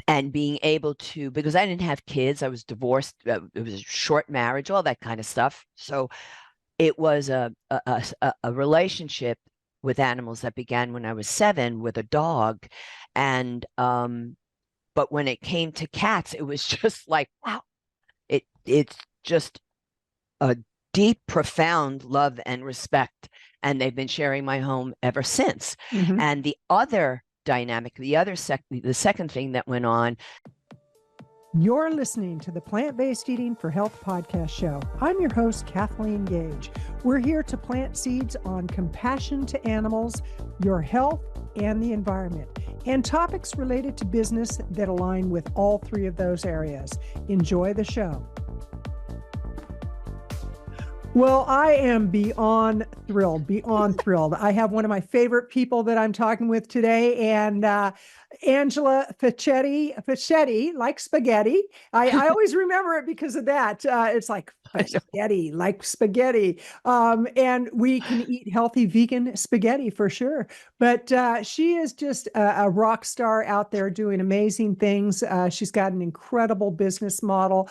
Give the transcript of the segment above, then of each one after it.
and being able to, because I didn't have kids, I was divorced, it was a short marriage, all that kind of stuff. So it was a relationship with animals that began when I was 7 with a dog. And but when it came to cats, it was just like, wow, it's just a deep, profound love and respect. And they've been sharing my home ever since. Mm-hmm. And the other dynamic, the second thing that went on. You're listening to the Plant-Based Eating for Health podcast show. I'm your host, Kathleen Gage. We're here to plant seeds on compassion to animals, your health, and the environment, and topics related to business that align with all three of those areas. Enjoy the show. Well, I am beyond thrilled. I have one of my favorite people that I'm talking with today, and Angela Fischetti, like spaghetti. I always remember it because of that. It's like spaghetti, like spaghetti. And we can eat healthy vegan spaghetti for sure. But she is just a rock star out there doing amazing things. She's got an incredible business model.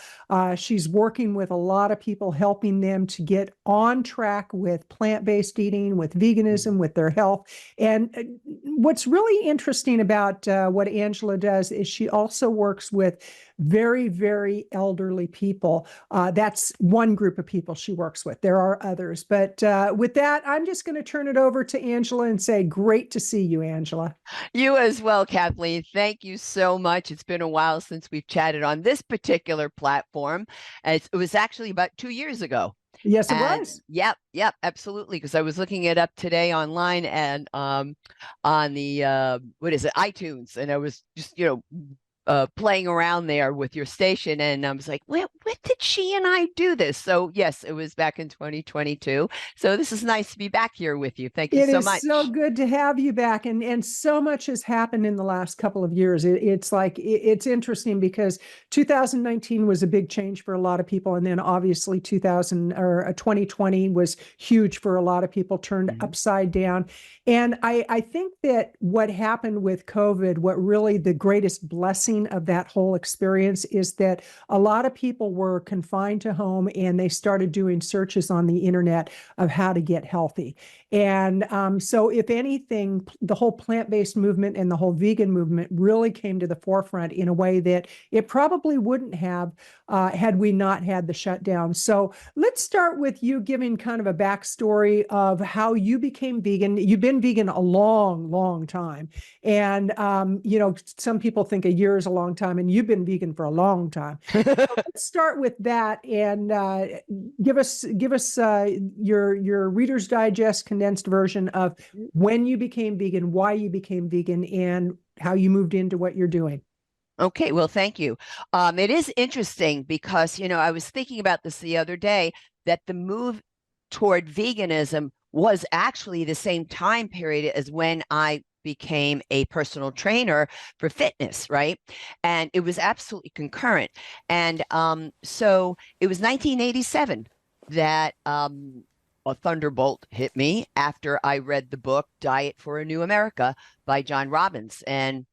She's working with a lot of people, helping them to get on track with plant-based eating, with veganism, with their health. And what's really interesting about what Angela does is she also works with very, very elderly people. That's one group of people she works with. There are others. But with that, I'm just going to turn it over to Angela and say, great to see you, Angela. You as well, Kathleen. Thank you so much. It's been a while since we've chatted on this particular platform. It was actually about 2 years ago. Yes, it was. Yep, absolutely. Because I was looking it up today online and on the iTunes, and I was just playing around there with your station, and I was like, when did she and I do this? So yes, it was back in 2022. So this is nice to be back here with you. Thank you so much. It is so good to have you back, and so much has happened in the last couple of years. It's interesting because 2019 was a big change for a lot of people, and then obviously 2020 was huge for a lot of people, turned upside down. And I think that what happened with COVID, what really the greatest blessing of that whole experience is that a lot of people were confined to home and they started doing searches on the internet of how to get healthy. And so if anything, the whole plant-based movement and the whole vegan movement really came to the forefront in a way that it probably wouldn't have had we not had the shutdown. So let's start with you giving kind of a backstory of how you became vegan. You've been vegan a long, long time. And, some people think a year is a long time, and you've been vegan for a long time. So let's start with that and give us your Reader's Digest condensed version of when you became vegan, why you became vegan, and how you moved into what you're doing. Okay, well, thank you. It is interesting because, I was thinking about this the other day, that the move toward veganism was actually the same time period as when I became a personal trainer for fitness, right? And it was absolutely concurrent. And so it was 1987 that a thunderbolt hit me after I read the book Diet for a New America by John Robbins. And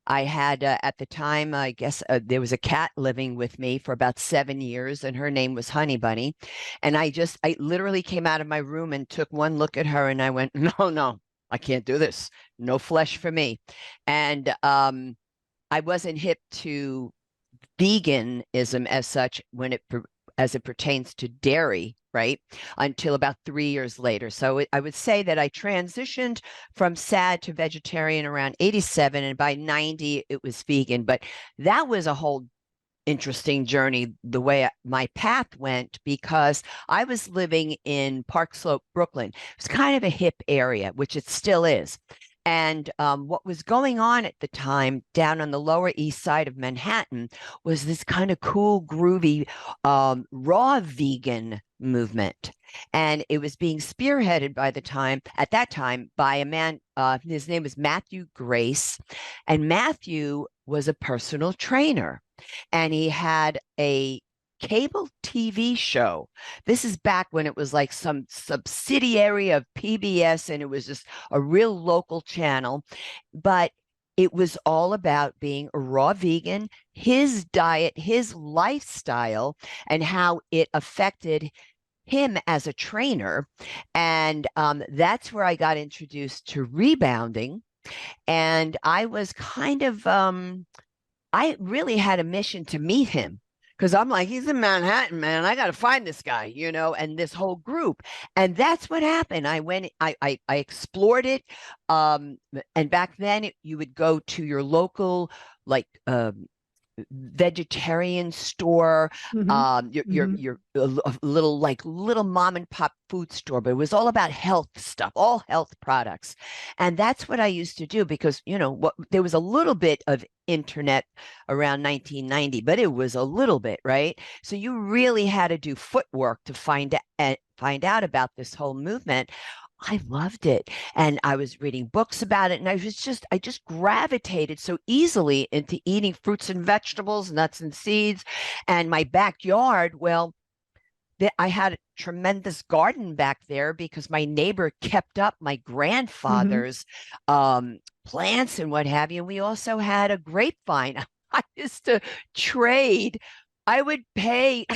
I had, at the time, I guess there was a cat living with me for about 7 years, and her name was Honey Bunny. And I literally came out of my room and took one look at her, and I went, no, I can't do this. No flesh for me. And I wasn't hip to veganism as such as it pertains to dairy, right? Until about 3 years later. So I would say that I transitioned from SAD to vegetarian around 87, and by 90 it was vegan. But that was a whole interesting journey, the way my path went, because I was living in Park Slope, Brooklyn. It was kind of a hip area, which it still is. And what was going on at the time down on the Lower East Side of Manhattan was this kind of cool, groovy, raw vegan movement. And it was being spearheaded at that time by a man, his name was Matthew Grace. And Matthew was a personal trainer. And he had a cable TV show. This is back when it was like some subsidiary of PBS, and it was just a real local channel. But it was all about being a raw vegan, his diet, his lifestyle, and how it affected him as a trainer. And that's where I got introduced to rebounding. And I was kind of, I really had a mission to meet him because I'm like, he's in Manhattan, man. I got to find this guy, and this whole group. And that's what happened. I explored it. And back then you would go to your local, like, vegetarian store, Hmm. Hmm. your little mom and pop food store, but it was all about health stuff, all health products. And that's what I used to do because, there was a little bit of internet around 1990, but it was a little bit, right? So you really had to do footwork to find out about this whole movement. I loved it. And I was reading books about it. And I just gravitated so easily into eating fruits and vegetables, nuts and seeds. And my backyard, well, I had a tremendous garden back there because my neighbor kept up my Hmm. grandfather's plants and what have you. And we also had a grapevine. I used to trade. I would pay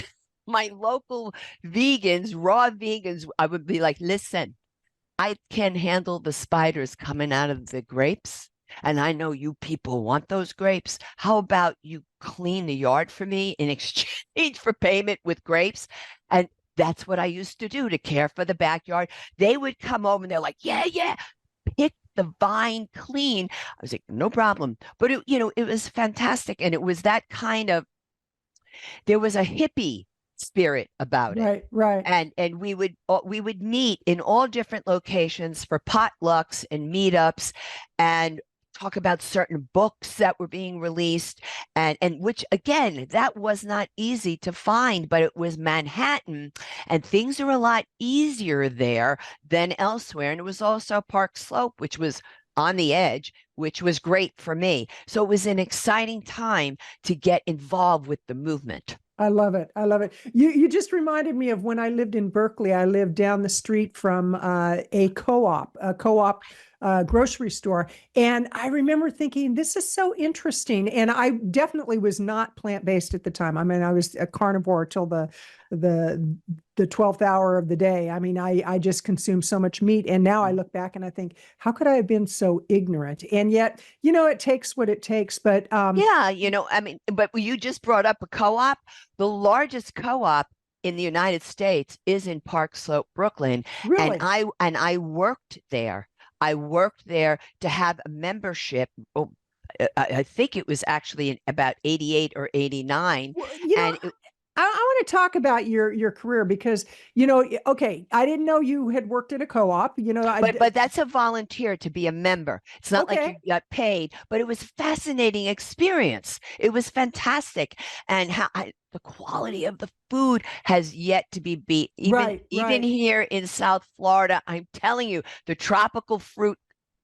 my local vegans, raw vegans. I would be like, listen, I can handle the spiders coming out of the grapes. And I know you people want those grapes. How about you clean the yard for me in exchange for payment with grapes? And that's what I used to do to care for the backyard. They would come over and they're like, yeah, yeah, pick the vine clean. I was like, no problem. But it was fantastic. And it was that kind of, there was a hippie spirit about it. Right, right. And we would meet in all different locations for potlucks and meetups and talk about certain books that were being released, and which, again, that was not easy to find, but it was Manhattan, and things are a lot easier there than elsewhere. And it was also Park Slope, which was on the edge, which was great for me. So it was an exciting time to get involved with the movement. I love it. I love it. You just reminded me of when I lived in Berkeley. I lived down the street from a co-op grocery store, and I remember thinking, "This is so interesting." And I definitely was not plant-based at the time. I mean, I was a carnivore till the the 12th hour of the day. I mean, I just consumed so much meat, and now I look back and I think, how could I have been so ignorant? And yet, it takes what it takes. But Yeah, I mean, but you just brought up a co-op. The largest co-op in the United States is in Park Slope, Brooklyn, and really. I worked there. I worked there to have a membership. Oh, I think it was actually in about 88 or 89. Well, And I want to talk about your career because, okay, I didn't know you had worked at a co-op. but that's a volunteer to be a member. It's not like you Okay, got paid, but it was a fascinating experience. It was fantastic, and the quality of the food has yet to be beat. Even right, even right. here in South Florida, I'm telling you, the tropical fruit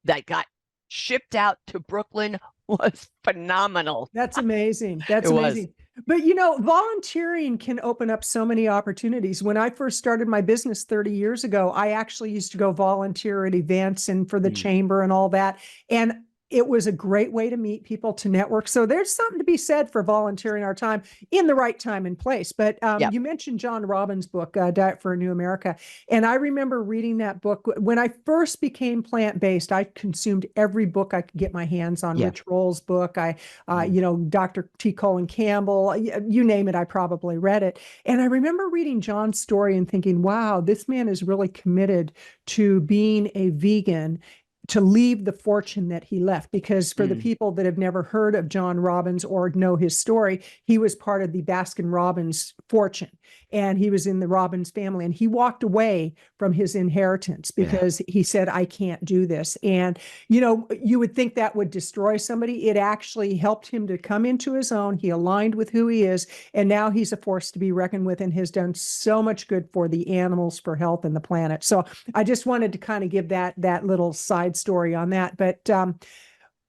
that got shipped out to Brooklyn was phenomenal. That's amazing. It That's was. amazing. But volunteering can open up so many opportunities. When I first started my business 30 years ago, I actually used to go volunteer at events and for the Mm. chamber and all that. And it was a great way to meet people, to network. So there's something to be said for volunteering our time in the right time and place. But Yep. you mentioned John Robbins' book, Diet for a New America. And I remember reading that book. When I first became plant-based, I consumed every book I could get my hands on. Yeah. Rich Roll's book, Mm. Dr. T. Colin Campbell, you name it, I probably read it. And I remember reading John's story and thinking, wow, this man is really committed to being a vegan, to leave the fortune that he left. Because for the Mm. people that have never heard of John Robbins or know his story, he was part of the Baskin Robbins fortune, and he was in the Robbins family, and he walked away from his inheritance Yeah. because he said, I can't do this. And you would think that would destroy somebody. It actually helped him to come into his own. He aligned with who he is, and now he's a force to be reckoned with and has done so much good for the animals, for health, and the planet. So I just wanted to kind of give that little side story on that. But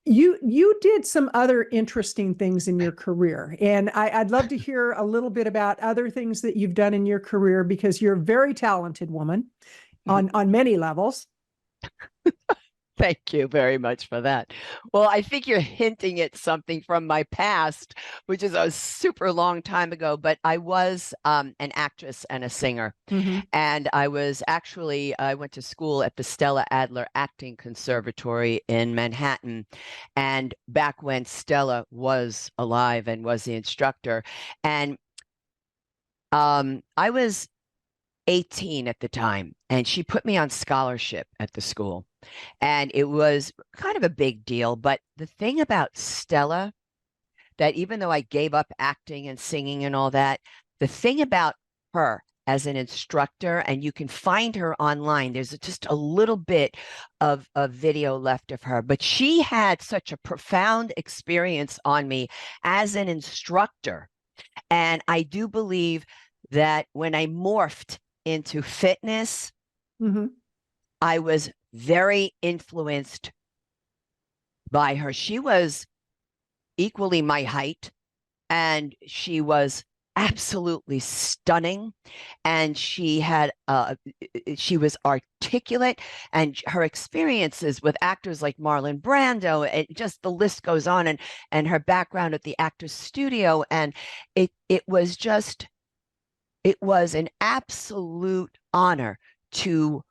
you did some other interesting things in your career, and I'd love to hear a little bit about other things that you've done in your career, because you're a very talented woman on many levels. Thank you very much for that. Well, I think you're hinting at something from my past, which is a super long time ago, but I was an actress and a singer. Hmm. And I went to school at the Stella Adler Acting Conservatory in Manhattan. And back when Stella was alive and was the instructor. And I was 18 at the time, and she put me on scholarship at the school. And it was kind of a big deal. But the thing about Stella, that even though I gave up acting and singing and all that, the thing about her as an instructor, and you can find her online, there's just a little bit of video left of her, but she had such a profound experience on me as an instructor. And I do believe that when I morphed into fitness, Hmm. I was very influenced by her. She was equally my height, and she was absolutely stunning. And she was articulate, and her experiences with actors like Marlon Brando, and just the list goes on, and her background at the Actors Studio. And it was just, it was an absolute honor to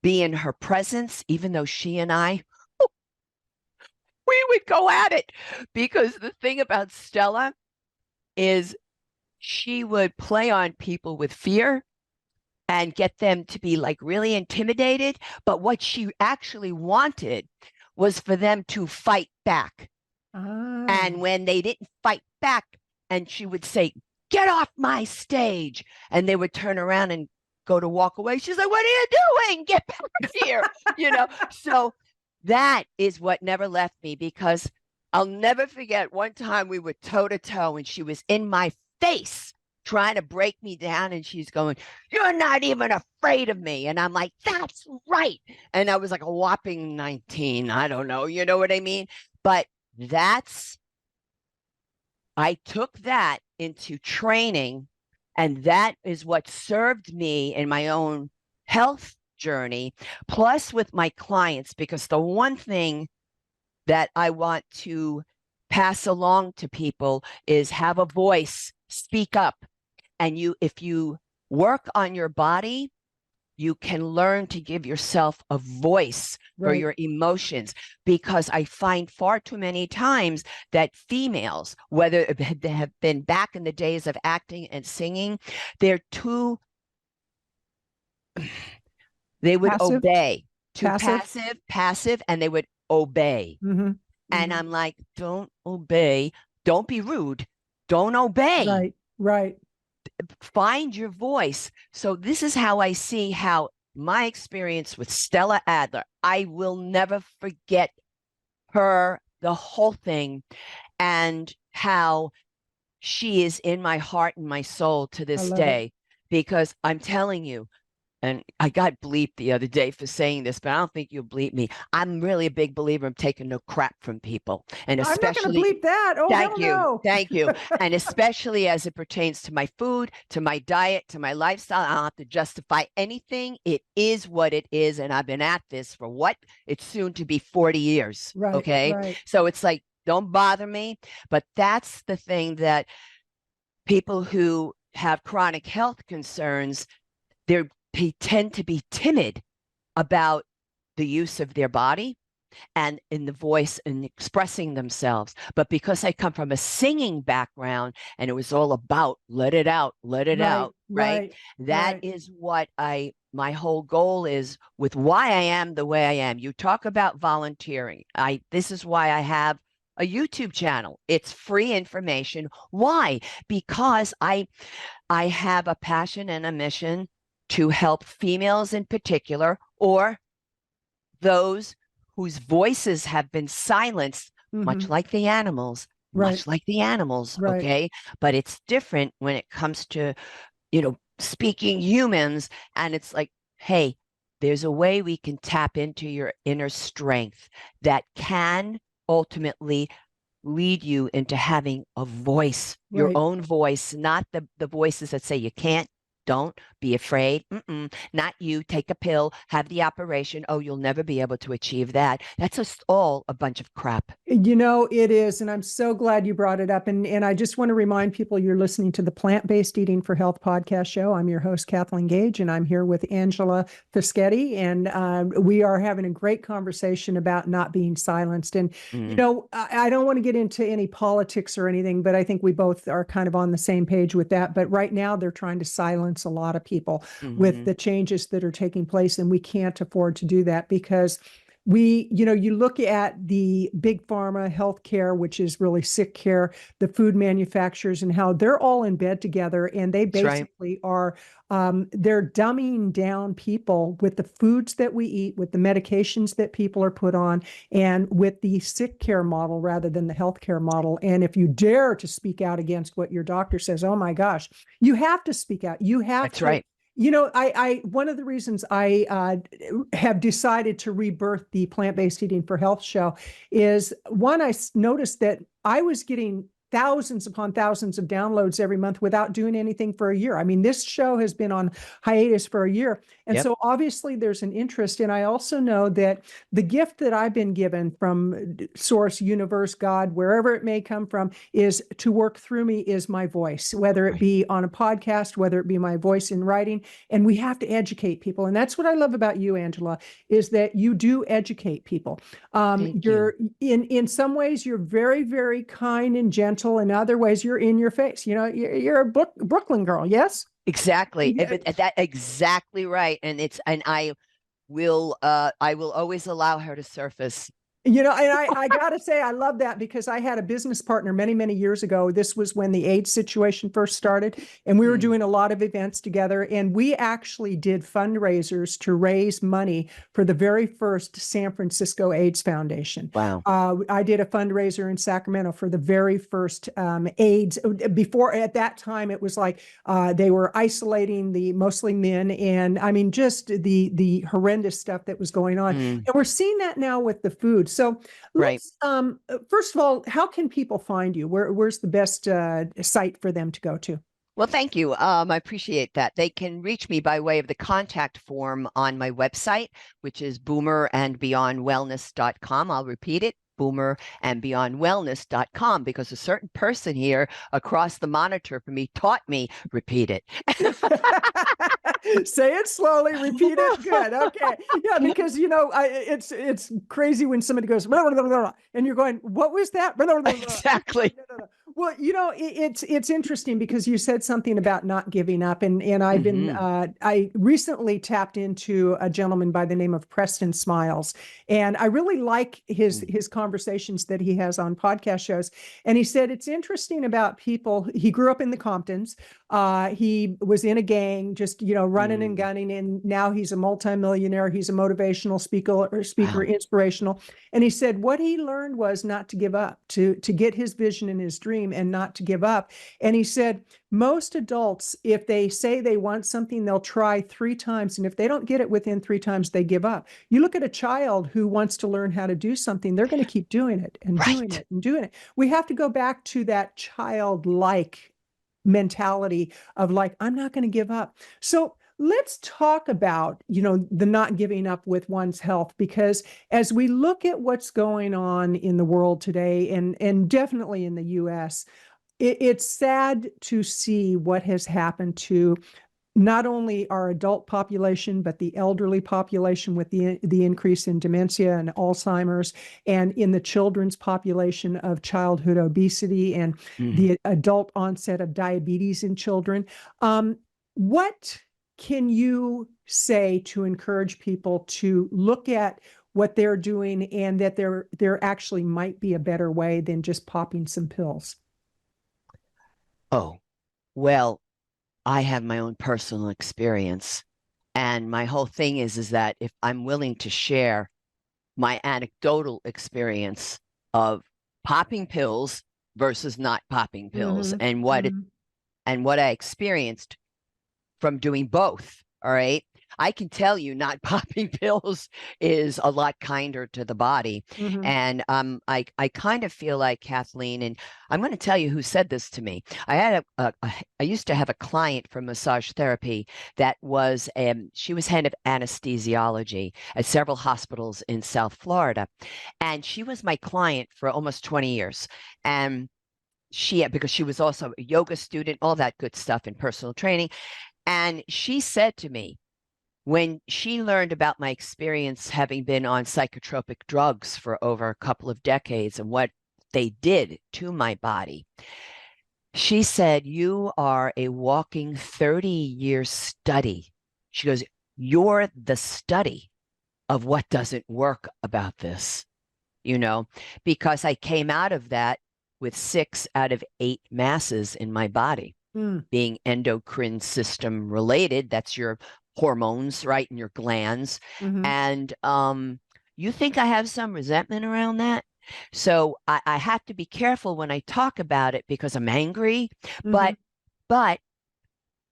be in her presence, even though she and I, we would go at it. Because the thing about Stella is she would play on people with fear and get them to be like really intimidated. But what she actually wanted was for them to fight back. Ah. And when they didn't fight back, and she would say, "Get off my stage," and they would turn around and go to walk away. She's like, "What are you doing? Get back here." So that is what never left me, because I'll never forget one time we were toe to toe and she was in my face trying to break me down, and she's going, "You're not even afraid of me." And I'm like, "That's right." And I was like a whopping 19. I don't know. You know what I mean? But I took that into training, and that is what served me in my own health journey, plus with my clients, because the one thing that I want to pass along to people is have a voice, speak up. And if you work on your body, you can learn to give yourself a voice for Right. your emotions. Because I find far too many times that females, whether they have been back in the days of acting and singing, they're too, they would Passive. obey, too Passive. passive, and they would obey. Hmm. And Hmm. I'm like, don't obey. Don't be rude. Don't obey. Right. Right. Find your voice. So this is how I see how my experience with Stella Adler, I will never forget her, the whole thing, and how she is in my heart and my soul to I this love it. day. Because I'm telling you, and I got bleeped the other day for saying this, but I don't think you'll bleep me. I'm really a big believer in taking no crap from people. And I'm not going to especially, bleep that. Oh, thank hell you. no. Thank you. And especially as it pertains to my food, to my diet, to my lifestyle, I don't have to justify anything. It is what it is. And I've been at this for what? It's soon to be 40 years. Right. Okay. Right. So it's like, don't bother me. But that's the thing, that people who have chronic health concerns, they tend to be timid about the use of their body and in the voice and expressing themselves. But because I come from a singing background and it was all about let it out, let it Right. out, right? Right. That Right. is what my whole goal is with why I am the way I am. You talk about volunteering. This is why I have a YouTube channel. It's free information. Why? Because I have a passion and a mission to help females in particular, or those whose voices have been silenced, Hmm. much like the animals, Right. much like the animals, Right. okay? But it's different when it comes to, speaking humans. And it's like, hey, there's a way we can tap into your inner strength that can ultimately lead you into having a voice, your Right. own voice, not the voices that say you can't, Don't be afraid. Not you. Take a pill, have the operation. Oh, you'll never be able to achieve that. That's just all a bunch of crap. It is. And I'm so glad you brought it up. And I just want to remind people you're listening to the Plant-Based Eating for Health podcast show. I'm your host, Kathleen Gage, and I'm here with Angela Fischetti. And we are having a great conversation about not being silenced. And, I don't want to get into any politics or anything, but I think we both are kind of on the same page with that. But right now, they're trying to silence a lot of people with the changes that are taking place. And we can't afford to do that because you look at the big pharma healthcare, which is really sick care, the food manufacturers, and how they're all in bed together, and they basically are they're dumbing down people with the foods that we eat, with the medications that people are put on, and with the sick care model rather than the healthcare model. And if you dare to speak out against what your doctor says, oh my gosh, you have to speak out. You have That's right. I one of the reasons I have decided to rebirth the Plant-Based Eating for Health show is, one, I noticed that I was getting thousands upon thousands of downloads every month without doing anything for a year. I mean, this show has been on hiatus for a year. And so obviously there's an interest. And I also know that the gift that I've been given from source, universe, God, wherever it may come from, is to work through me is my voice, whether it be on a podcast, whether it be my voice in writing. And we have to educate people. And that's what I love about you, Angela, is that you do educate people. You're in some ways, you're very, very kind and gentle. In other ways, you're in your face. You're a Brooklyn girl. Yes, exactly. That exactly right. And I will always allow her to surface. And I got to say, I love that, because I had a business partner many, many years ago. This was when the AIDS situation first started, and we were doing a lot of events together. And we actually did fundraisers to raise money for the very first San Francisco AIDS Foundation. Wow. I did a fundraiser in Sacramento for the very first AIDS. Before, at that time, it was like they were isolating the mostly men. And I mean, just the horrendous stuff that was going on. And we're seeing that now with the food. So let's, first of all, how can people find you? Where's the best site for them to go to? Well, thank you. I appreciate that. They can reach me by way of the contact form on my website, which is boomerandbeyondwellness.com. I'll repeat it, boomerandbeyondwellness.com, because a certain person here across the monitor from me taught me, repeat it. Say it slowly, repeat it. Good. Okay. Yeah, because it's crazy when somebody goes blah, blah, blah, blah, and you're going, what was that? Blah, blah, blah, blah. Exactly. No. Well, it's interesting because you said something about not giving up, and I've been I recently tapped into a gentleman by the name of Preston Smiles, and I really like his conversations that he has on podcast shows. And he said it's interesting about people. He grew up in the Comptons. He was in a gang, just running and gunning, and now he's a multimillionaire. He's a motivational speaker, inspirational. And he said what he learned was not to give up, to get his vision and his dream, and not to give up. And he said most adults, if they say they want something, they'll try 3 times, and if they don't get it within 3 times, they give up. You look at a child who wants to learn how to do something, they're going to keep doing it and doing it and doing it. We have to go back to that childlike mentality of like, I'm not going to give up. So let's talk about, the not giving up with one's health, because as we look at what's going on in the world today, and definitely in the US, it's sad to see what has happened to not only our adult population, but the elderly population, with the increase in dementia and Alzheimer's, and in the children's population of childhood obesity, and the adult onset of diabetes in children. What can you say to encourage people to look at what they're doing, and that there actually might be a better way than just popping some pills? Oh, well, I have my own personal experience, and my whole thing is that if I'm willing to share my anecdotal experience of popping pills versus not popping pills, and what I experienced from doing both. All right. I can tell you not popping pills is a lot kinder to the body. Mm-hmm. And I kind of feel like, Kathleen, and I'm going to tell you who said this to me. I used to have a client from massage therapy that was she was head of anesthesiology at several hospitals in South Florida, and she was my client for almost 20 years. And because she was also a yoga student, all that good stuff in personal training. And she said to me, when she learned about my experience having been on psychotropic drugs for over a couple of decades and what they did to my body, she said, "You are a walking 30-year study." She goes, "You're the study of what doesn't work about this, because I came out of that with 6 out of 8 masses in my body being endocrine system related. That's your hormones, right, and your glands. Mm-hmm. And you think I have some resentment around that? So I have to be careful when I talk about it because I'm angry, Mm-hmm. but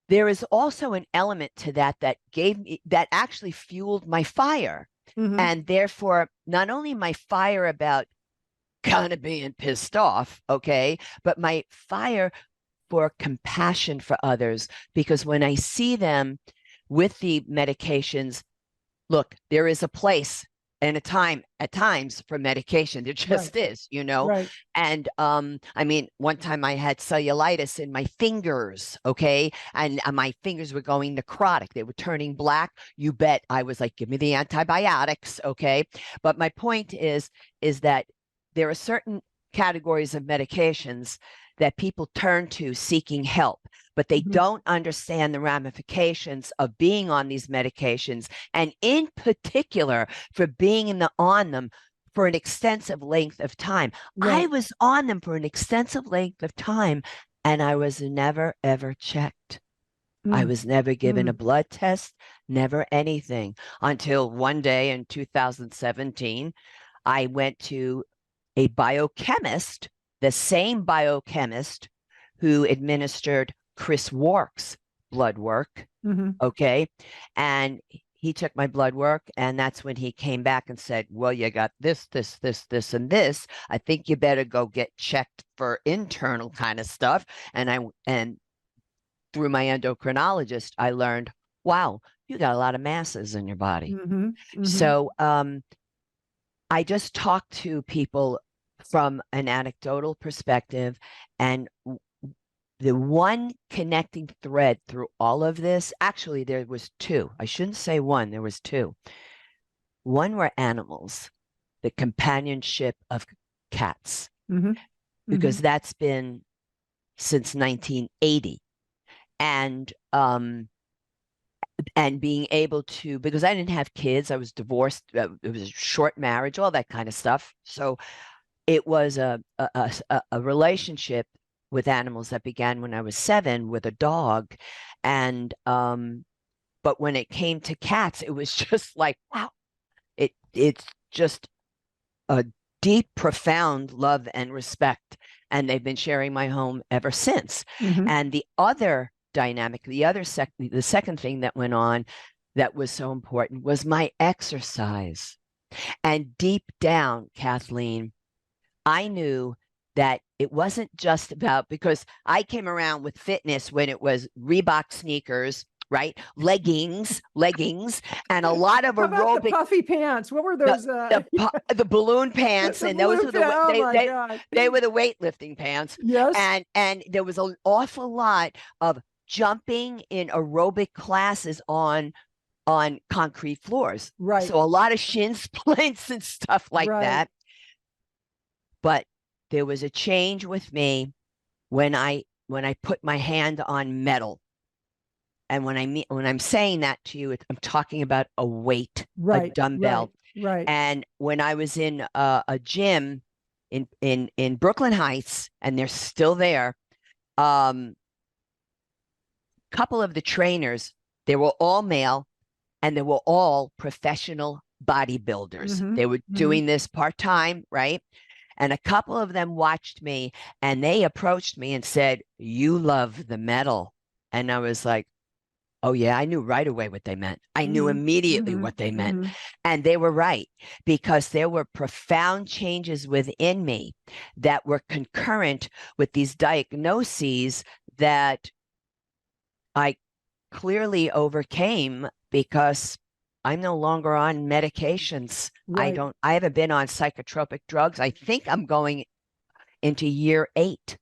there is also an element to that actually fueled my fire. Mm-hmm. And therefore, not only my fire about kind of being pissed off, okay, but my fire for compassion for others, because when I see them with the medications, look, there is a place and a time at times for medication. There just Right. is, Right. And I mean, one time I had cellulitis in my fingers, okay, and my fingers were going necrotic. They were turning black. You bet. I was like, give me the antibiotics, okay. But my point is that there are certain categories of medications that people turn to seeking help, but they Mm-hmm. don't understand the ramifications of being on these medications, and in particular for being on them for an extensive length of time. Right. I was on them for an extensive length of time, and I was never, ever checked. I was never given a blood test, never anything, until one day in 2017, I went to a biochemist, the same biochemist who administered Chris Wark's blood work. Mm-hmm. Okay. And he took my blood work, and that's when he came back and said, "Well, you got this, this, this, this, and this. I think you better go get checked for internal kind of stuff." And through my endocrinologist, I learned, wow, you got a lot of masses in your body. Mm-hmm. Mm-hmm. So I just talk to people from an anecdotal perspective, and the one connecting thread through all of this, actually, there was 2. I shouldn't say one, there was 2. One were animals, the companionship of cats, Mm-hmm. because that's been since 1980. And being able to, because I didn't have kids, I was divorced, it was a short marriage, all that kind of stuff. So it was a relationship with animals that began when I was 7 with a dog. And but when it came to cats, it was just like, wow, it's just a deep, profound love and respect. And they've been sharing my home ever since. Mm-hmm. And the other dynamic, the second thing that went on that was so important was my exercise. And deep down, Kathleen, I knew that it wasn't just about, because I came around with fitness when it was Reebok sneakers, right? Leggings, and a lot of How about aerobic. the puffy pants? What were those? The balloon pants, The and those balloon were the pants. Oh my God. they were the weightlifting pants. Yes. And there was an awful lot of jumping in aerobic classes on concrete floors. Right. So a lot of shin splints and stuff like Right. that. But there was a change with me when I put my hand on metal. And when I'm saying that to you, I'm talking about a weight, Right. a dumbbell. Right. And when I was in a gym in Brooklyn Heights, and they're still there, couple of the trainers, they were all male, and they were all professional bodybuilders. Mm-hmm. They were Mm-hmm. doing this part-time, right? And a couple of them watched me, and they approached me and said, "You love the metal." And I was like, Oh, yeah, I knew right away what they meant. I knew Hmm. immediately Hmm. what they meant. Hmm. And they were right because there were profound changes within me that were concurrent with these diagnoses that I clearly overcame because I'm no longer on medications. Right. I haven't been on psychotropic drugs. I think I'm going into year 8.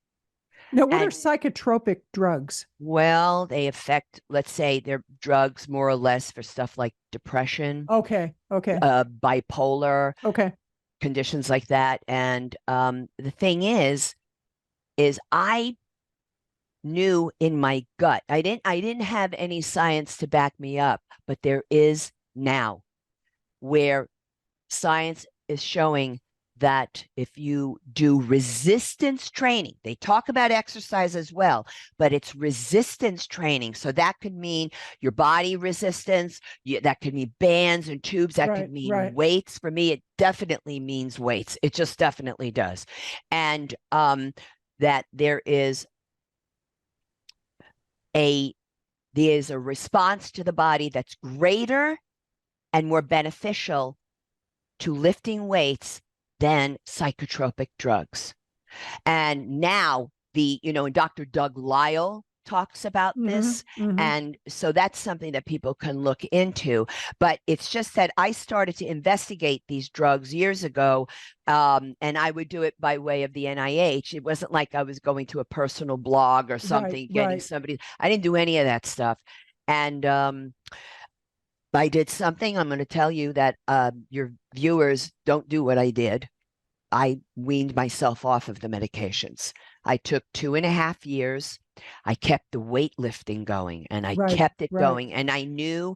Now, what are And psychotropic drugs? well, they affect, let's say, they're drugs more or less for stuff like depression, Okay. Okay. bipolar, Okay. conditions like that. And the thing is I knew in my gut. I didn't have any science to back me up, but there is now where science is showing that if you do resistance training, they talk about exercise as well, but it's resistance training. So that could mean your body resistance, that could mean bands and tubes, that could Right. mean Right. weights. For me, it definitely means weights. It just definitely does. And that a there's a response to the body that's greater and more beneficial to lifting weights than psychotropic drugs. And now and Dr. Doug Lyle talks about Hmm. this. Hmm. And so that's something that people can look into. But it's just that I started to investigate these drugs years ago. And I would do it by way of the NIH. It wasn't like I was going to a personal blog or Right. something, getting Right. somebody, I didn't do any of that stuff. And I did something. I'm going to tell you that your viewers don't do what I did. I weaned myself off of the medications. I took 2.5 years. I kept the weightlifting going and I Right. kept it Right. going. And I knew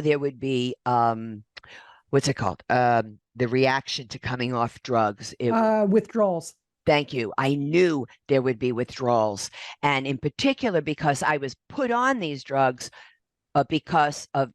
there would be what's it called? The reaction to coming off drugs. Withdrawals. Thank you. I knew there would be withdrawals. And in particular, because I was put on these drugs because of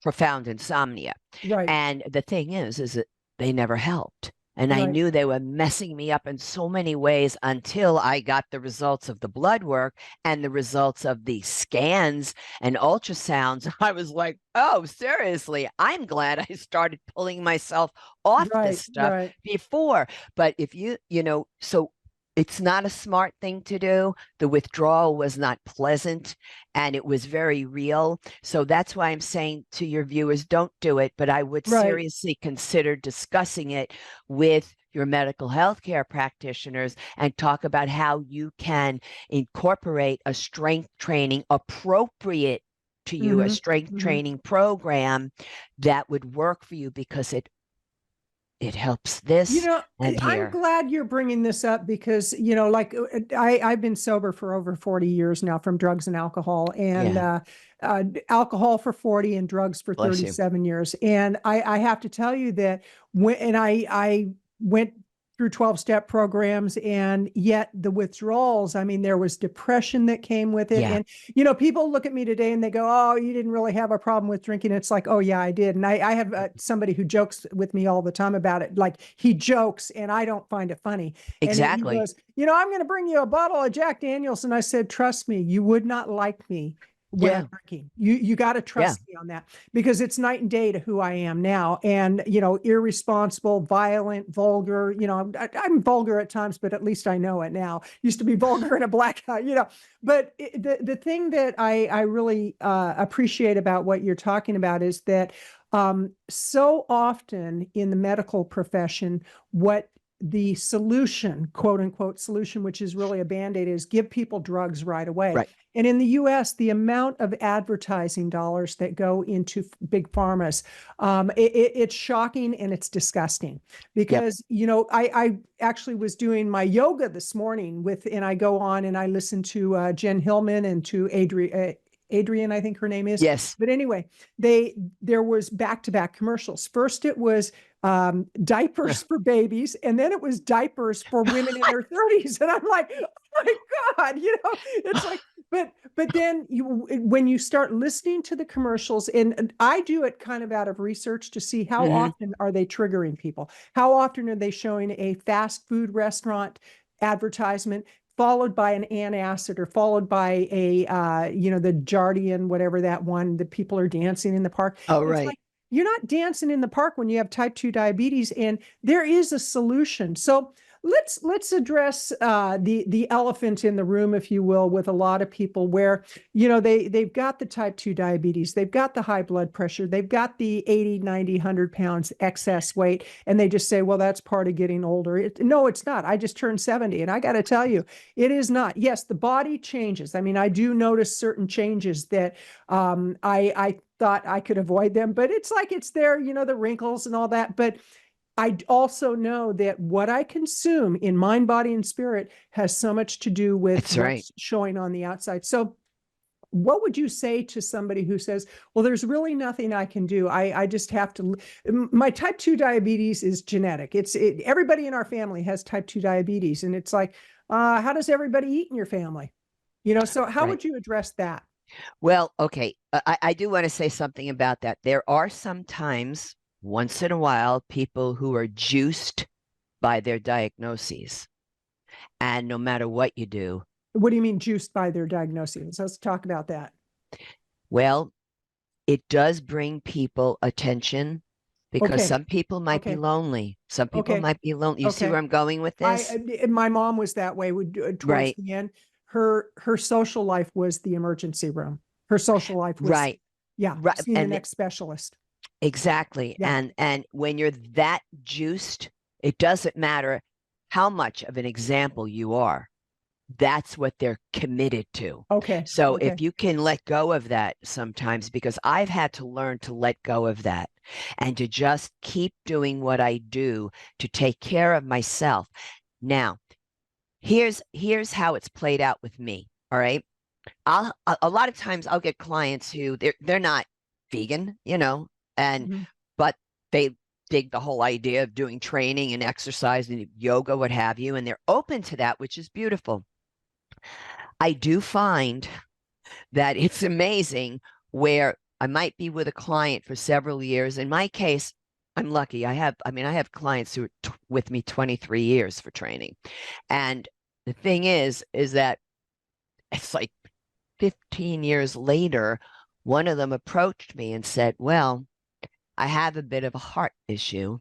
profound insomnia. Right. And the thing is that they never helped. And I Right. knew they were messing me up in so many ways until I got the results of the blood work and the results of the scans and ultrasounds. I was like, oh, seriously, I'm glad I started pulling myself off this Right. stuff Right. before. But if so it's not a smart thing to do. The withdrawal was not pleasant and it was very real. So that's why I'm saying to your viewers, don't do it. But I would Right. seriously consider discussing it with your medical health care practitioners and talk about how you can incorporate a strength training appropriate to you, a Hmm. strength Hmm. training program that would work for you because it helps You this know, and I'm here. glad you're bringing this up because, like I've been sober for over 40 years now from drugs and alcohol, and Yeah. alcohol for 40 and drugs for Bless you. 37 years. And I have to tell you that I went through 12-step programs, and yet the withdrawals, I mean, there was depression that came with it. Yeah. And, people look at me today and they go, oh, you didn't really have a problem with drinking. It's like, oh, yeah, I did. And I have somebody who jokes with me all the time about it. Like he jokes and I don't find it funny. And he Exactly. goes, I'm going to bring you a bottle of Jack Daniels. And I said, trust me, you would not like me when I'm Yeah. drinking. You got to Yeah. trust me on that because it's night and day to who I am now. And, irresponsible, violent, vulgar, I'm vulgar at times, but at least I know it now. Used to be vulgar in a black eye, but the thing that I really appreciate about what you're talking about is that so often in the medical profession, what the solution, quote unquote solution, which is really a band-aid, is give people drugs right away. Right. And in the US, the amount of advertising dollars that go into big pharmas, it's shocking and it's disgusting Yep. because, I actually was doing my yoga this morning and I go on and I listen to Jen Hillman and to Adrian, I think her name is. Yes. But anyway, there was back-to-back commercials. First, it was diapers for babies, and then it was diapers for women in their 30s. And I'm like, oh my God, it's like, but then when you start listening to the commercials, and I do it kind of out of research to see how Hmm. often are they triggering people? How often are they showing a fast food restaurant advertisement, followed by an antacid or followed by a, the Jardian, whatever that one, that people are dancing in the park. Oh, It's right. like, you're not dancing in the park when you have type 2 diabetes, and there is a solution. So let's address the elephant in the room, if you will, with a lot of people, where they've got the type 2 diabetes, they've got the high blood pressure, they've got the 80, 90, 100 pounds excess weight, and they just say, well, that's part of getting older. No, it's not. I just turned 70, and I got to tell you, it is not. Yes, the body changes. I mean, I do notice certain changes that I thought I could avoid them, but it's like it's there, the wrinkles and all that. But I also know that what I consume in mind, body, and spirit has so much to do with That's right. what's showing on the outside. So what would you say to somebody who says, well, there's really nothing I can do. I just have to, my type 2 diabetes is genetic. Everybody in our family has type 2 diabetes. And it's like, how does everybody eat in your family? So how Right. would you address that? Well, okay. I do want to say something about that. There are sometimes, once in a while, people who are juiced by their diagnoses. And no matter what you do, What do you mean juiced by their diagnoses? Let's talk about that. well, it does bring people attention because Okay. some people might be Okay. lonely. Some people Okay. might be lonely. You see Okay. where I'm going with this? My mom was that way towards Right, the end. Her social life was the emergency room. Her social life was, right, yeah, right. seeing the And next specialist. exactly. Yeah. And when you're that juiced, it doesn't matter how much of an example you are. That's what they're committed to. Okay. So Okay. if you can let go of that sometimes, because I've had to learn to let go of that and to just keep doing what I do to take care of myself. Now, here's how it's played out with me. All right. A lot of times I'll get clients who they're not vegan, and Mhm. but they dig the whole idea of doing training and exercise and yoga, what have you, and they're open to that, which is beautiful. I do find that it's amazing where I might be with a client for several years. In my case, I'm lucky. I have clients who are with me 23 years for training. And the thing is that it's like 15 years later, one of them approached me and said, well, I have a bit of a heart issue.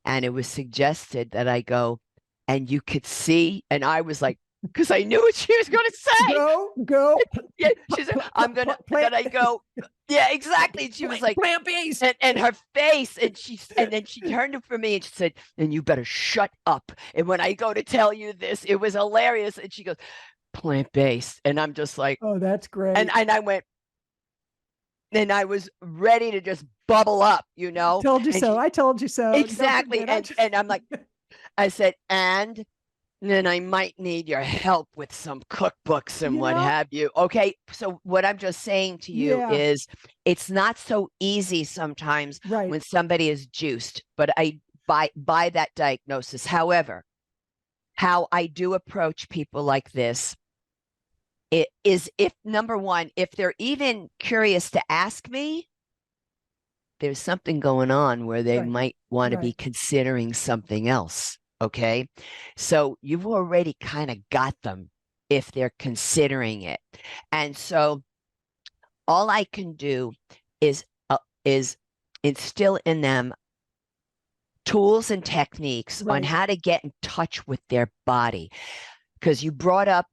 And it was suggested that I go, and you could see, and I was like, because I knew what she was going to say. Go. Yeah, she said, I'm gonna. Then I go, yeah, exactly. And she was like, plant-based. and her face, and then she turned it for me and she said, and you better shut up. And when I go to tell you this, it was hilarious. And she goes, plant-based, and I'm just like, Oh, that's and great. I went, and I was ready to just bubble up, Told you and so. she I told you so. Don't exactly, forget. and I'm like, I said, and then I might need your help with some cookbooks and You what know, have you. Okay. So, what I'm just saying to you yeah, is it's not so easy sometimes right. when somebody is juiced, but I by that diagnosis. However, how I do approach people like this, it is, if number one, if they're even curious to ask me, there's something going on where they Right. might want to be Right. considering something else. Okay. So you've already kind of got them if they're considering it. And so all I can do is instill in them tools and techniques on Right. how to get in touch with their body. Because you brought up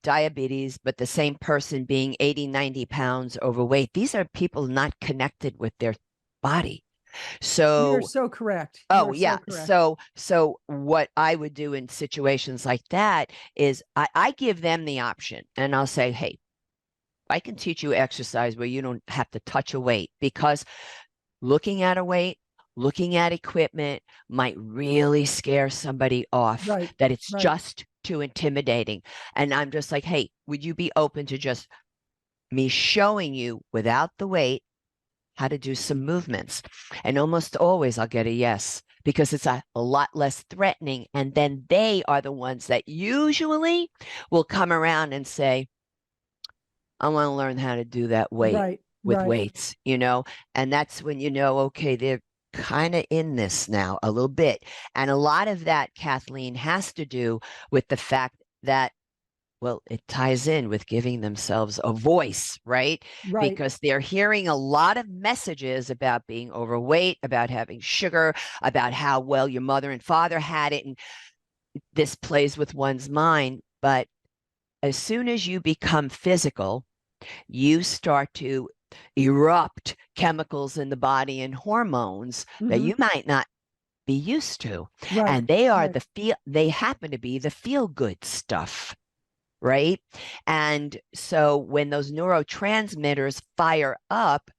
diabetes, but the same person being 80, 90 pounds overweight, these are people not connected with their body. You're So, so correct. oh You're yeah. so correct. So what I would do in situations like that is I give them the option and I'll say, hey, I can teach you exercise where you don't have to touch a weight, because looking at a weight, looking at equipment might really scare somebody off, Right. that it's Right. just too intimidating. And I'm just like, hey, would you be open to just me showing you without the weight how to do some movements? And almost always I'll get a yes, because it's a lot less threatening. And then they are the ones that usually will come around and say, I want to learn how to do that weight Right. with Right. weights. And that's when okay, they're kind of in this now a little bit. And a lot of that, Kathleen, has to do with the fact that, well, it ties in with giving themselves a voice, right? Right. Because they're hearing a lot of messages about being overweight, about having sugar, about how well your mother and father had it. And this plays with one's mind. But as soon as you become physical, you start to erupt chemicals in the body and hormones that Hmm. you might not be used to. Right. And they are Right. they happen to be the feel good stuff, right? And so when those neurotransmitters fire up,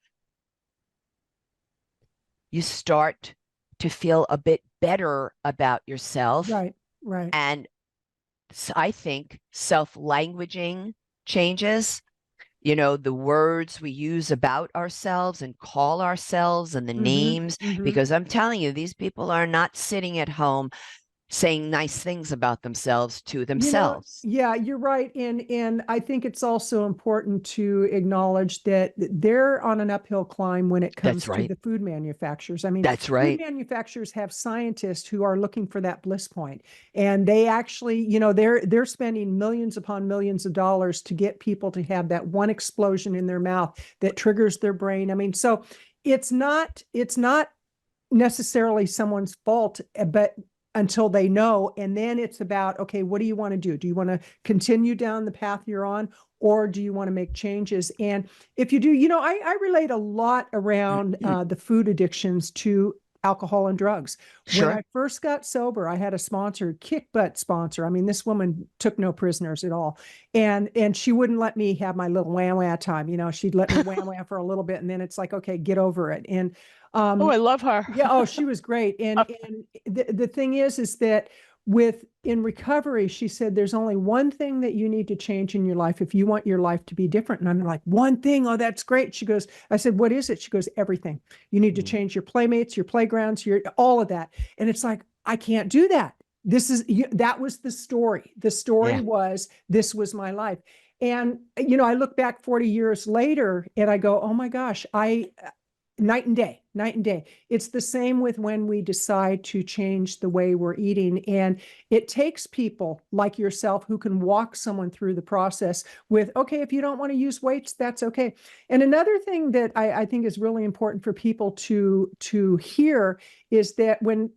you start to feel a bit better about yourself. Right. Right. And I think self-languaging changes, the words we use about ourselves and call ourselves and the Hmm. names, Hmm. because I'm telling you, these people are not sitting at home saying nice things about themselves to themselves. Yeah, you're right. And I think it's also important to acknowledge that they're on an uphill climb when it That's comes to right. the food manufacturers. I mean, That's food right. manufacturers have scientists who are looking for that bliss point. And they actually, they're spending millions upon millions of dollars to get people to have that one explosion in their mouth that triggers their brain. I mean, so it's not necessarily someone's fault, but until they know. And then it's about, okay, what do you want to do? Do you want to continue down the path you're on, or do you want to make changes? And if you do, I relate a lot around the food addictions to alcohol and drugs. When Sure. I first got sober, I had a sponsor, kick butt sponsor. I mean, this woman took no prisoners at all. And she wouldn't let me have my little wham wham time. She'd let me wham wham for a little bit, and then it's like, okay, get over it. And Oh, um, I love her. yeah, oh, she was great. And the thing is that in recovery, she said there's only one thing that you need to change in your life if you want your life to be different. And I'm like, one thing? Oh, that's great. She goes, I said, what is it? She goes, everything. You need to change your playmates, your playgrounds, your all of that. And it's like, I can't do that. That was the story. The story Yeah. was, this was my life. And I look back 40 years later and I go, oh my gosh, night and day, night and day. It's the same with when we decide to change the way we're eating. And it takes people like yourself who can walk someone through the process with, okay, if you don't want to use weights, that's okay. And another thing that I think is really important for people to hear is that when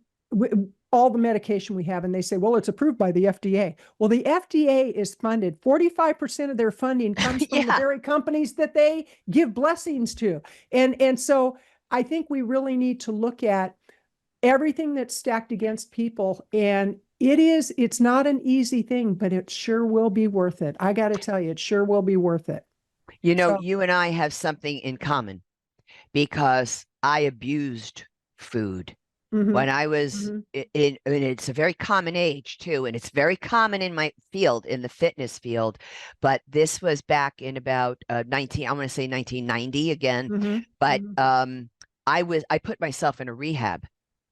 all the medication we have, and they say, well, it's approved by the FDA. Well, the FDA is funded. 45% of their funding comes from the Yeah. very companies that they give blessings to. And so I think we really need to look at everything that's stacked against people. And it's not an easy thing, but it sure will be worth it. I got to tell you, it sure will be worth it. So, You and I have something in common because I abused food mhm, when I was mhm, and it's a very common age too, and it's very common in my field, in the fitness field. But this was back in about 19, I want to say 1990 again. mhm, But mhm, I put myself in a rehab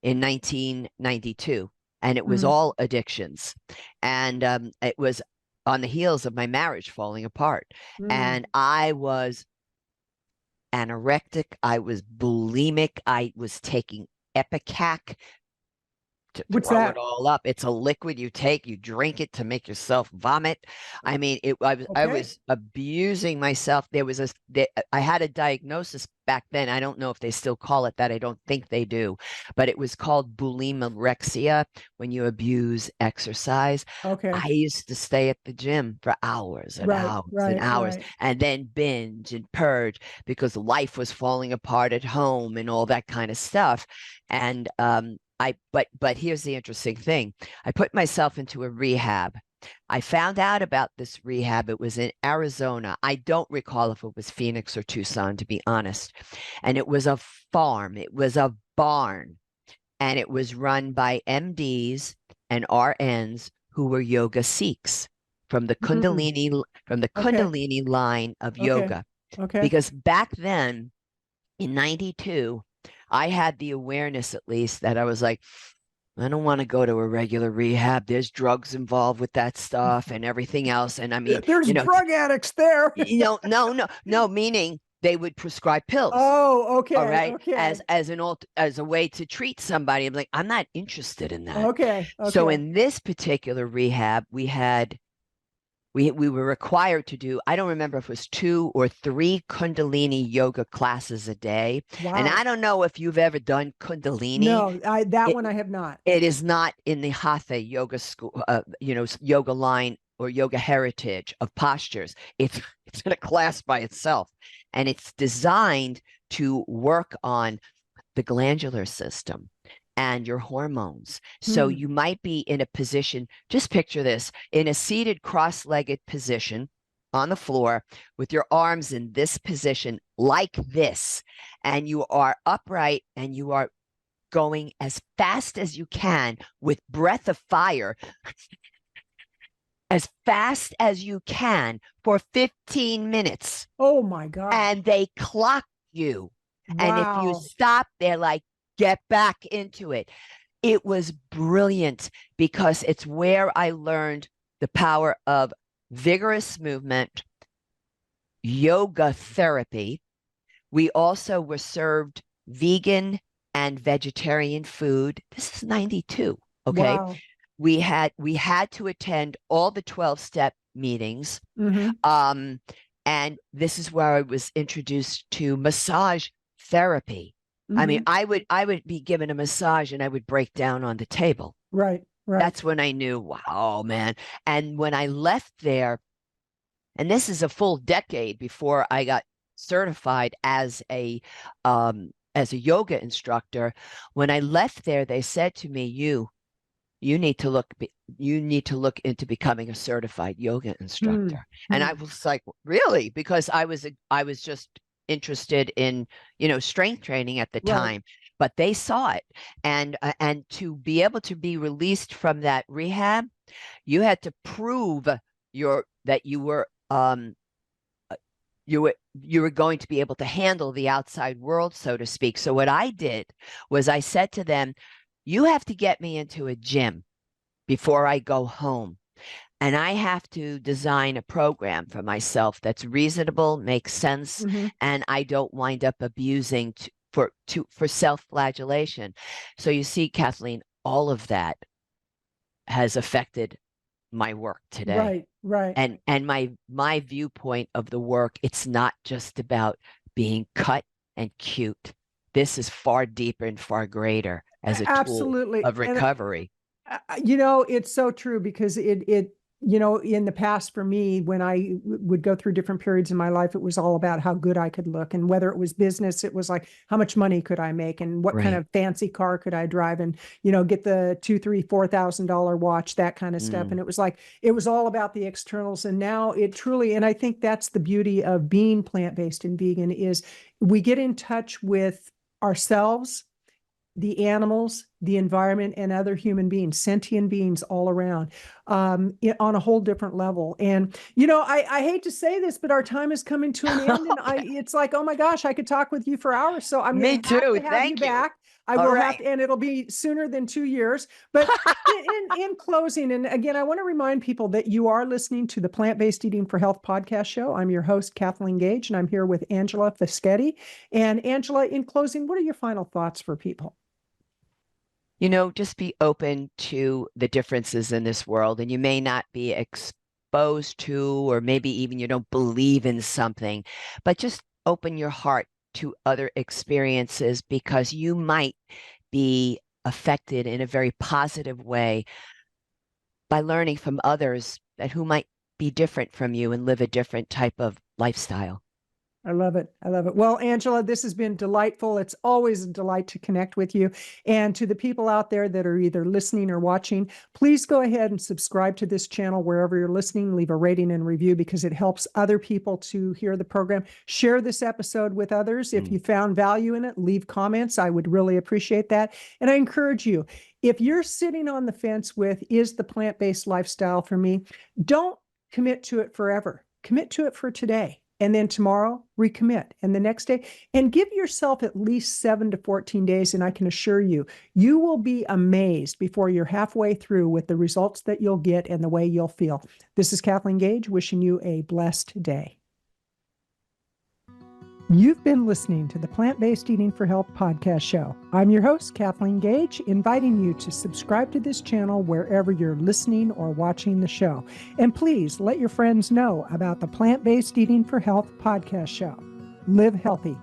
in 1992, and it was mhm, all addictions, and it was on the heels of my marriage falling apart, mhm. and I was anorectic, I was bulimic, I was taking Epicac to What's throw it that? all up. It's a liquid you take, you drink it to make yourself vomit. I mean, I Okay. was abusing myself. I had a diagnosis back then. I don't know if they still call it that. I don't think they do, but it was called bulimorexia when you abuse exercise. Okay. I used to stay at the gym for hours and Right, hours and right, hours right. and then binge and purge because life was falling apart at home and all that kind of stuff. And but here's the interesting thing. I put myself into a rehab. I found out about this rehab. It was in Arizona. I don't recall if it was Phoenix or Tucson, to be honest. And it was a farm. It was a barn, and it was run by MDs and RNs who were yoga Sikhs from the Mm, okay, Kundalini line of okay, yoga. okay. Because back then in 92, I had the awareness at least that I was like, I don't want to go to a regular rehab. There's drugs involved with that stuff and everything else. And I mean, There's drug addicts there. no, meaning they would prescribe pills. Oh, All okay, right, okay, as a way to treat somebody. I'm like, I'm not interested in that. okay, So okay. in this particular rehab, we had we were required to do, I don't remember if it was 2 or 3 Kundalini yoga classes a day. And Wow. I don't know if you've ever done Kundalini. No, that It, one I have not. it is not in the Hatha yoga school, yoga line or yoga heritage of postures. It's in a class by itself, and it's designed to work on the glandular system and your hormones. So Hmm. you might be in a position, just picture this, in a seated cross-legged position on the floor with your arms in this position like this, and you are upright and you are going as fast as you can with breath of fire, as fast as you can for 15 minutes. Oh my gosh. And they clock you. And if you Wow. stop, they're like, get back into it. It was brilliant because it's where I learned the power of vigorous movement, yoga therapy. We also were served vegan and vegetarian food. This is 92. Okay. Wow. We had to attend all the 12-step meetings. Hmm. And this is where I was introduced to massage therapy. I mean, Hmm. I would be given a massage and I would break down on the table. Right. Right. That's when I knew, wow, man. And when I left there, and this is a full decade before I got certified as a yoga instructor. When I left there, they said to me, you need to look into becoming a certified yoga Hmm. instructor. And Hmm. I was like, really? Because I was just interested in, strength training at the Right. time, but they saw it. And to be able to be released from that rehab, you had to prove that you were going to be able to handle the outside world, so to speak. So what I did was I said to them, you have to get me into a gym before I go home. And I have to design a program for myself that's reasonable, makes sense, Hmm. and I don't wind up abusing for self-flagellation. So you see, Kathleen, all of that has affected my work today. Right. Right. And my viewpoint of the work, it's not just about being cut and cute. This is far deeper and far greater as a tool Absolutely. of And recovery. It's so true because in the past for me, when I would go through different periods in my life, it was all about how good I could look. And whether it was business, it was like, how much money could I make and what kind Right. of fancy car could I drive and, get the $2, $3, $4,000 watch, that kind of stuff. And Mm. it was like, it was all about the externals. And now it truly, and I think that's the beauty of being plant-based and vegan is we get in touch with ourselves, the animals, the environment, and other human beings, sentient beings all around, on a whole different level. And I hate to say this, but our time is coming to an end, and Okay. it's like, oh my gosh, I could talk with you for hours. So I'm Me going to have too. to have you Thank you. back. I All will have right. to, and it'll be sooner than 2 years. But in closing, and again, I want to remind people that you are listening to the Plant-Based Eating for Health podcast show. I'm your host, Kathleen Gage, and I'm here with Angela Fischetti. And Angela, in closing, what are your final thoughts for people? Just be open to the differences in this world, and you may not be exposed to, or maybe even you don't believe in something, but just open your heart to other experiences because you might be affected in a very positive way by learning from others that who might be different from you and live a different type of lifestyle. I love it. I love it. Well, Angela, this has been delightful. It's always a delight to connect with you. And to the people out there that are either listening or watching, please go ahead and subscribe to this channel wherever you're listening. Leave a rating and review because it helps other people to hear the program. Share this episode with others. If you Mm. found value in it, leave comments. I would really appreciate that. And I encourage you, if you're sitting on the fence with, is the plant-based lifestyle for me? Don't commit to it forever. Commit to it for today. And then tomorrow, recommit. And the next day, and give yourself at least 7 to 14 days. And I can assure you, you will be amazed before you're halfway through with the results that you'll get and the way you'll feel. This is Kathleen Gage wishing you a blessed day. You've been listening to the Plant-Based Eating for Health podcast show. I'm your host, Kathleen Gage, inviting you to subscribe to this channel wherever you're listening or watching the show. And please let your friends know about the Plant-Based Eating for Health podcast show. Live healthy.